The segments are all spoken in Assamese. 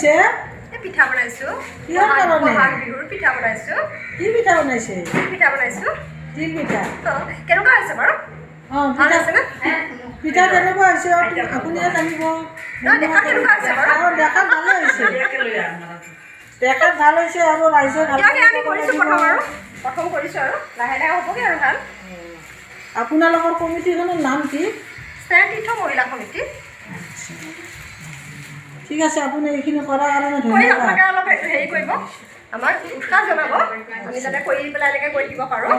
কৰিছে? পিঠা বনাইছোঁ। কিহৰ কাৰণে? বহাগ বিহুৰ পিঠা বনাইছোঁ। কি পিঠা বনাইছে? পিঠা বনাইছোঁ। তিল পিঠা। কেনেকুৱা হৈছে বাৰু? ভাল হৈছেনে? পিঠা কেনেকুৱা হৈছে আপুনিহে জানিব। দেখাত কেনেকুৱা হৈছে বাৰু? দেখাত ভালে হৈছে। দেখাত ভাল হৈছে আৰু ৰাইজে ভাল আমি কৰিছোঁ প্ৰথম কৰিছোঁ আৰু লাহে লাহে হ'বগৈ আৰু ভাল। আপোনালোকৰ কমিটিখনৰ নাম কি? স্নেহ তীৰ্থ মহিলা সমিতি। ঠিক আছে, আপুনি এইখিনি কৰাৰ কাৰণে কৰি ধন্যবাদ। আপোনালোকে অলপ হেৰি কৰিব, আমাক উৎসাহ জনাব, আমি যাতে কৰি পেলাই এনেকৈ কৰি দিব পাৰোঁ।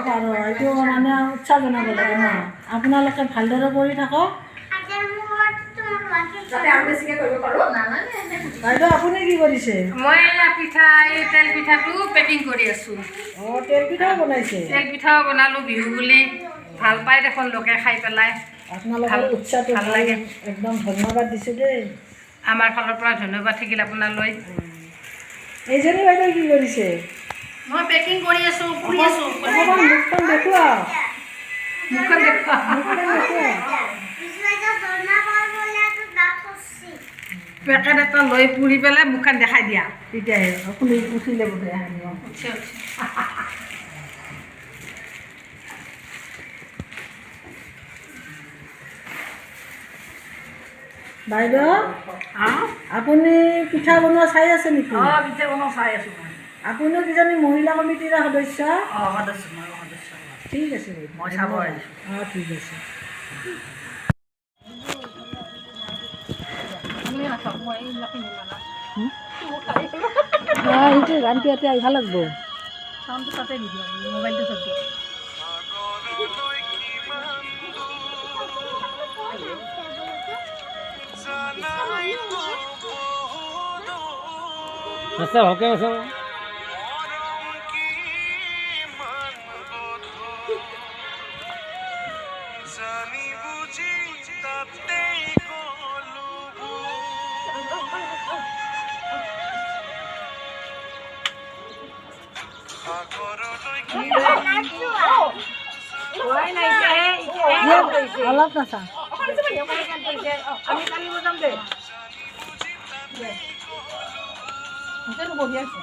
এইটো মানে উৎসাহ জনাব লাগে ন। আপোনালোকে ভালদৰে কৰি থাকক। যাতে আৰু বেছিকৈ কৰিব পাৰোঁ। বাইদেউ আপুনি কি কৰিছে? মই পিঠা, এই তেল পিঠাটো পেকিং কৰি আছোঁ। তেল পিঠাও বনাইছে? তেল পিঠাও বনালোঁ বিহু বুলি। ভাল পাই দেখোন লোকে খাই পেলাই। আপোনালোকৰ উৎসাহটো ভাল লাগে, একদম ধন্যবাদ দিছোঁ দেই। আমাৰ ফালৰ পৰা ধন্যবাদ থাকিল আপোনালৈ। এইজনী বাইদেউ কি কৰিছে? মই পেকিং কৰি আছোঁ, ফুৰি আছোঁ। অকণমান মুখখন দেখুৱা। মুখখন দেখুৱা। পেকেট এটা লৈ পুৰি পেলাই মুখখন দেখাই দিয়া। তেতিয়াহে খুলি উঠিলে বোধ বাইদেউ, আপুনি পিঠা বনোৱা চাই আছে নেকি? পিঠা বনাওঁ চাই আছোঁ। আপুনিও কিজানি মহিলা কমিটিৰ সদস্য? সদস্য, মই সদস্য। ঠিক আছে, মই চাব আহিছোঁ। ঠিক আছে। সেইটো গানটো ইয়াতে আহিব লাগিব। চাউণ্ডটো তাতে দি দিয়ক, মোবাইলটো চাই দিয়ক। আচ্ছা ভালকৈ আছে। অলপ নাচা। আমি কালি বজাম দে। বহি আছে।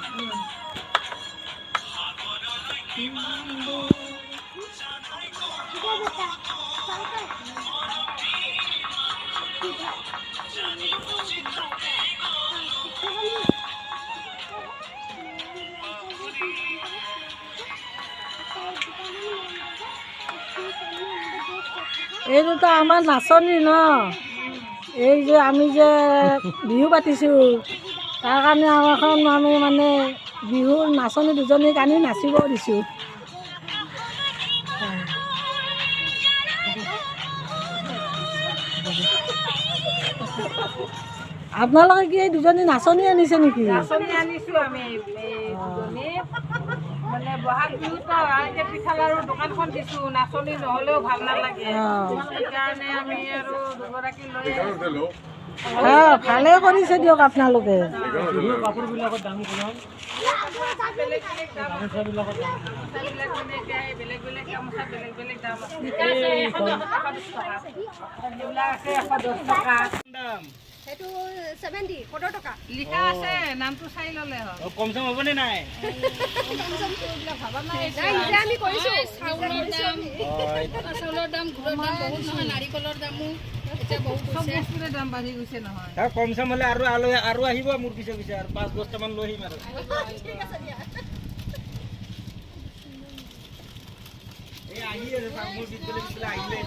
এইটোতো আমাৰ নাচনী ন। এই যে আমি যে বিহু পাতিছোঁ, তাৰ কাৰণে আমাৰখন আমি মানে বিহুৰ নাচনী দুজনীক আনি নাচিব দিছোঁ। আপোনালোকে কি এই দুজনী নাচনী আনিছে নেকি? নাচনী আনিছোঁ আমি দুজনী। মানে বহাগ বিহুতো এতিয়া পিঠা লাড়ুৰ দোকানখন দিছোঁ, নাচনী নহ'লেও ভাল নালাগে। সেইকাৰণে আমি আৰু দুগৰাকী লৈ আহিছোঁ। ভালে কৰিছে দিয়ক আপোনালোকে। কাপোৰবিলাকৰ দাম কিমান? বেলেগ বেলেগ দাম আছে। বেলেগ বেলেগ গামোচা বেলেগ বেলেগ দাম আছে। এইবিলাক আছে 110 টকা। সেইটো 70 70 টকা লিখা আছে, নামটো চাই ল'লে হ'ল। কম চম হ'বনে নাই? আমি কৰিছোঁ। চাউলৰ দাম, গুড়ৰ দাম বহুত নহয়, নাৰিকলৰ দামো এতিয়া বহুত চব বস্তুৰে দাম বাঢ়ি গৈছে নহয়। কম চম হ'লে আৰু আহিব মোৰ পিছে পিছে আৰু 5-10টামান লৈ আহিম আৰু। এই আহি আছে মোৰ বিদ্যালয় আহিলে